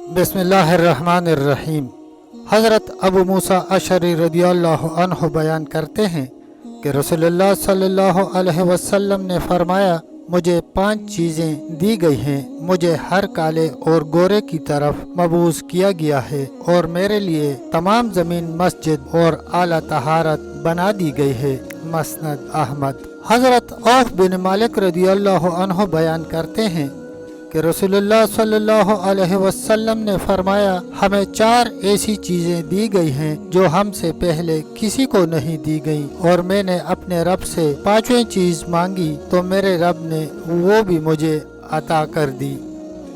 बिस्मिल्लाहिर्रहमानिर्रहीम। हज़रत अबू मूसा अशरी रदियल्लाहु अन्हु बयान करते हैं कि रसूलुल्लाह सल्लल्लाहु अलैहि वसल्लम ने फरमाया, मुझे 5 चीज़ें दी गई हैं। मुझे हर काले और गोरे की तरफ मबूस किया गया है और मेरे लिए तमाम ज़मीन मस्जिद और आला तहारत बना दी गई है। मसनद अहमद। हज़रत औफ बिन मालिक रदियल्लाहु अन्हु बयान करते हैं कि रसूलुल्लाह सल्लल्लाहु अलैहि वसल्लम ने फरमाया, हमें 4 ऐसी चीज़ें दी गई हैं जो हमसे पहले किसी को नहीं दी गई, और मैंने अपने रब से 5वीं चीज़ मांगी तो मेरे रब ने वो भी मुझे अता कर दी।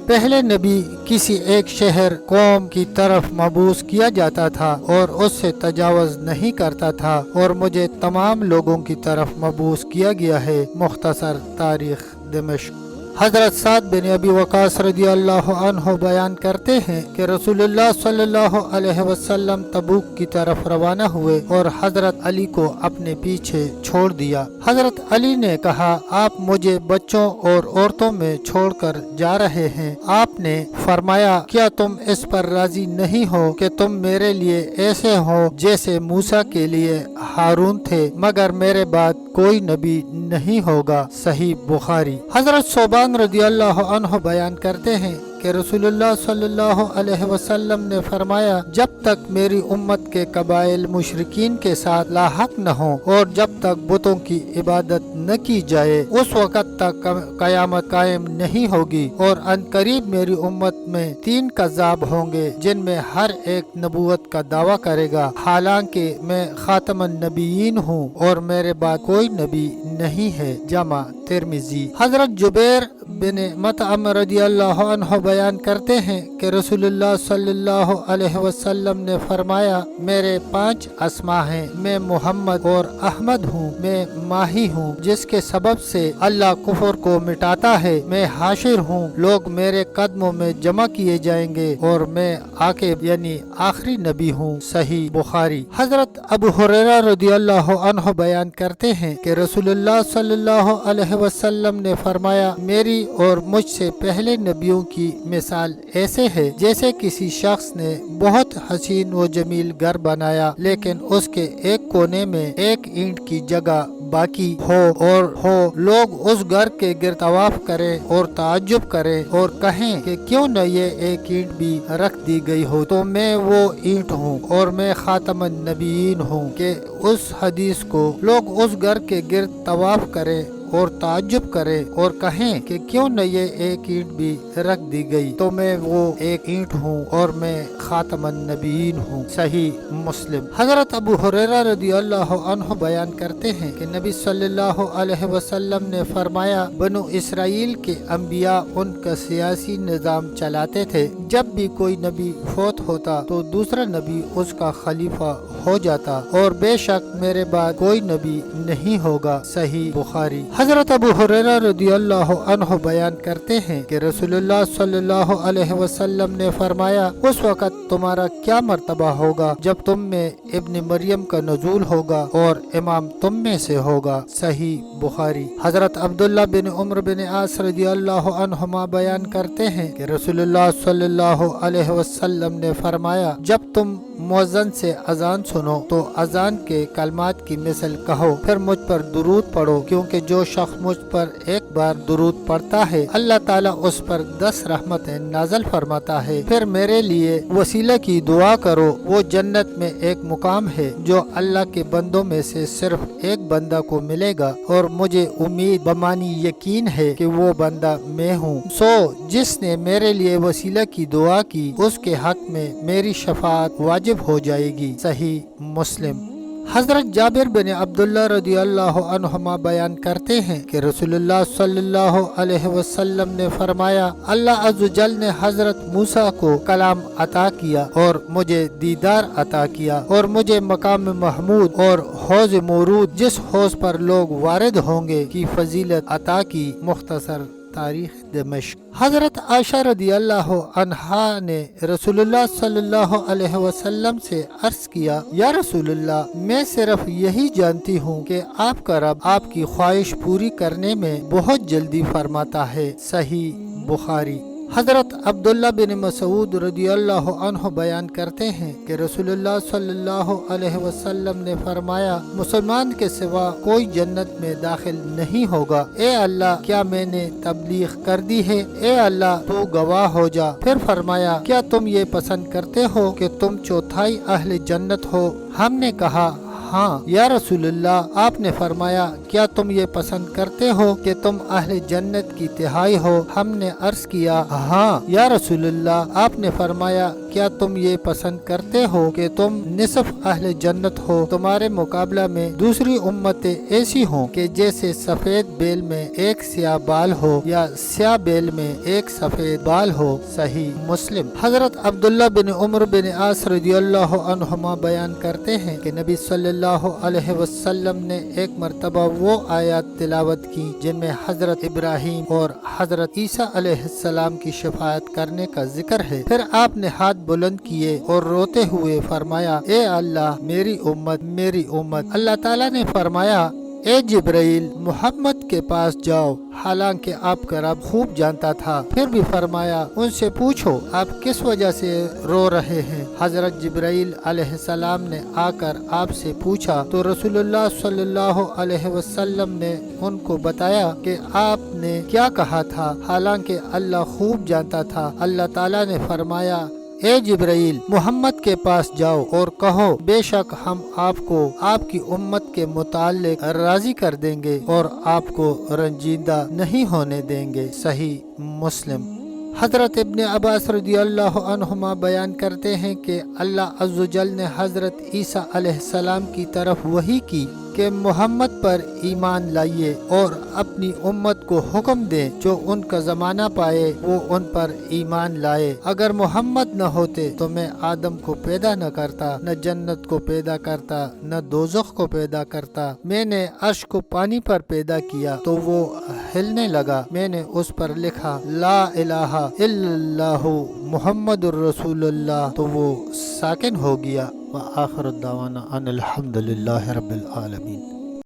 पहले नबी किसी एक शहर कौम की तरफ मबूस किया जाता था और उससे तजावज़ नहीं करता था, और मुझे तमाम लोगों की तरफ मबूस किया गया है। मुख्तसर तारीख दिमश्क। हज़रत साद बिन अबी वक़ास रदियल्लाहु अन्हु बयान करते हैं कि रसूलुल्लाह सल्लल्लाहु अलैहि वसल्लम तबूक की तरफ रवाना हुए और हज़रत अली को अपने पीछे छोड़ दिया। हज़रत अली ने कहा, आप मुझे बच्चों और औरतों में छोड़कर जा रहे हैं। आपने फरमाया, क्या तुम इस पर राजी नहीं हो कि तुम मेरे लिए ऐसे हो जैसे मूसा के लिए हारून थे, मगर मेरे बाद कोई नबी नहीं होगा। सही बुखारी। हज़रत सोबान रदियल्लाहु अन्हु बयान करते हैं कि रसूलुल्लाह सल्लल्लाहु अलैहि वसल्लम ने फरमाया, जब तक मेरी उम्मत के कबाइल मुशरिकीन के साथ लाहक न हो और जब तक बुतों की इबादत न की जाए, उस वक़्त तक क़यामत कायम नहीं होगी। और अनकरीब मेरी उम्मत में 3 कज़्ज़ाब होंगे जिनमें हर एक नबूवत का दावा करेगा, हालांकि मैं खातमुन नबीयीन हूँ और मेरे बाद कोई नबी नहीं है। जमा तिर्मिज़ी। हज़रत जुबैर बिन मतअम रदियल्लाहु अन्हु बयान करते हैं कि रसूलुल्लाह सल्लल्लाहु अलैहि वसल्लम ने फरमाया, मेरे 5 अस्मा हैं। मैं मोहम्मद और अहमद हूँ। मैं माही हूँ जिसके सबब से अल्लाह कुफर को मिटाता है। मैं हाशिर हूँ। लोग मेरे कदमों में जमा किए जाएंगे और मैं आकिब यानी आखिरी नबी हूँ। सही बुखारी। हज़रत अबू हुरैरा रदियल्लाहु अन्हु बयान करते हैं कि रसूलुल्लाह सल्लल्लाहु अलैहि वसल्लम ने फरमाया, मेरी और मुझसे पहले नबियों की मिसाल ऐसे है जैसे किसी शख्स ने बहुत हसीन व जमील घर बनाया, लेकिन उसके एक कोने में एक ईंट की जगह बाकी हो लोग उस घर के गिर तवाफ करें और ताज्जुब करें और कहें कि क्यों न ये एक ईंट भी रख दी गई हो, तो मैं वो ईंट हूँ और मैं खातमुन नबीयीन हूँ। कि उस हदीस को लोग उस घर के गिर तवाफ करें और ताज्जुब करें और कहें कि क्यों न ये एक ईंट भी रख दी गई, तो मैं वो एक ईंट हूँ और मैं खातमुन नबीयीन हूँ। सही मुस्लिम। हज़रत अबू हुरैरा रदियल्लाहु अन्हु बयान करते हैं कि नबी सल्लल्लाहु अलैहि वसल्लम ने फरमाया, बनु इसराइल के अंबिया उनका सियासी निज़ाम चलाते थे। जब भी कोई नबी फौत होता तो दूसरा नबी उसका खलीफा हो जाता, और बेशक मेरे बाद कोई नबी नहीं होगा। सही बुखारी। हज़रत अबू हुरैरा रदियल्लाहु अन्हु बयान करते हैं कि रसूलुल्लाह सल्लल्लाहु अलैहि वसल्लम ने फरमाया, उस वक़्त तुम्हारा क्या मर्तबा होगा जब तुम में इब्न मरियम का नज़ूल होगा और इमाम तुम में से होगा। सही बुखारी। हज़रत अब्दुल्लाह बिन उमर बिन आस रदियल्लाहु अन्हुमा बयान करते हैं कि रसूलुल्लाह सल्लल्लाहु अलैहि वसल्लम ने फरमाया, जब तुम मुअज्जिन से अजान सुनो तो अजान के कलमात की मिसल कहो, फिर मुझ पर दुरूद पढ़ो, क्योंकि जो शख्स मुझ पर एक बार दुरूद पढ़ता है अल्लाह ताला उस पर 10 रहमतें नाज़िल फरमाता है। फिर मेरे लिए वसीला की दुआ करो। वो जन्नत में एक मुकाम है जो अल्लाह के बंदों में से सिर्फ एक बंदा को मिलेगा, और मुझे उम्मीद बमानी यकीन है कि वो बंदा मैं हूँ। सो जिसने मेरे लिए वसीला की दुआ की उसके हक में मेरी शफाअत वाजिब हो जाएगी। सही मुस्लिम। हज़रत जाबिर बिन अब्दुल्लाह रदियल्लाहु अन्हुमा बयान करते हैं कि रसूलुल्लाह सल्लल्लाहु अलैहि वसल्लम ने फरमाया, अल्लाह अज़्ज़वजल ने हज़रत मूसा को कलाम अता किया और मुझे दीदार अता किया और मुझे मकाम महमूद और हौज़ मौरूद जिस हौज़ पर लोग वारिद होंगे की फजीलत अता की। मुख्तसर तारीख दिमश्क। हज़रत आयशा रदियल्लाहु अन्हा ने रसूलुल्लाह सल्लल्लाहु अलैहि वसल्लम से अर्ज़ किया, या रसूलुल्लाह, मैं सिर्फ यही जानती हूँ कि आपका रब आपकी ख्वाहिश पूरी करने में बहुत जल्दी फरमाता है। सही बुखारी। حضرت عبداللہ بن مسعود رضی اللہ عنہ بیان کرتے ہیں کہ رسول اللہ صلی اللہ علیہ وسلم نے فرمایا، مسلمان کے سوا کوئی جنت میں داخل نہیں ہوگا۔ اے اللہ، کیا میں نے تبلیغ کر دی ہے؟ اے اللہ، تو گواہ ہو جا۔ پھر فرمایا، کیا تم یہ پسند کرتے ہو کہ تم چوتھائی اہل جنت ہو؟ ہم نے کہا ہاں یا رسول اللہ۔ آپ نے فرمایا، کیا تم یہ پسند کرتے ہو کہ تم اہل جنت کی تہائی ہو؟ ہم نے عرض کیا ہاں یا رسول اللہ۔ آپ نے فرمایا، کیا تم یہ پسند کرتے ہو کہ تم نصف اہل جنت ہو؟ تمہارے مقابلہ میں دوسری امتیں ایسی ہوں کہ جیسے سفید بیل میں ایک سیاہ بال ہو یا سیاہ بیل میں ایک سفید بال ہو۔ صحیح مسلم۔ حضرت عبداللہ بن عمر بن عاص رضی اللہ عنہما بیان کرتے ہیں کہ نبی صلی اللہ علیہ وسلم نے ایک مرتبہ وہ آیات تلاوت کی جن میں حضرت ابراہیم اور حضرت عیسیٰ علیہ السلام کی شفاعت کرنے کا ذکر ہے۔ پھر آپ نے ہاتھ بلند کیے اور روتے ہوئے فرمایا، اے اللہ، میری امت، میری امت۔ اللہ تعالیٰ نے فرمایا، اے جبرائیل، محمد کے پاس جاؤ، حالانکہ آپ کا رب خوب جانتا تھا۔ پھر بھی فرمایا، ان سے پوچھو آپ کس وجہ سے رو رہے ہیں۔ حضرت جبرائیل علیہ السلام نے آ کر آپ سے پوچھا تو رسول اللہ صلی اللہ علیہ وسلم نے ان کو بتایا کہ آپ نے کیا کہا تھا، حالانکہ اللہ خوب جانتا تھا۔ اللہ تعالیٰ نے فرمایا، اے جبرائیل، محمد کے پاس جاؤ اور کہو، بے شک ہم آپ کو آپ کی امت کے متعلق راضی کر دیں گے اور آپ کو رنجیدہ نہیں ہونے دیں گے۔ صحیح مسلم۔ حضرت ابن عباس رضی اللہ عنہما بیان کرتے ہیں کہ اللہ عز و جل نے حضرت عیسیٰ علیہ السلام کی طرف وحی کی کہ محمد پر ایمان لائیے اور اپنی امت کو حکم دیں جو ان کا زمانہ پائے وہ ان پر ایمان لائے۔ اگر محمد نہ ہوتے تو میں آدم کو پیدا نہ کرتا، نہ جنت کو پیدا کرتا، نہ دوزخ کو پیدا کرتا۔ میں نے عرش کو پانی پر پیدا کیا تو وہ ہلنے لگا، میں نے اس پر لکھا لا الہ الا اللہ محمد الرسول اللہ تو وہ ساکن ہو گیا۔ وآخر الدعوانا ان الحمد للہ رب العالمین۔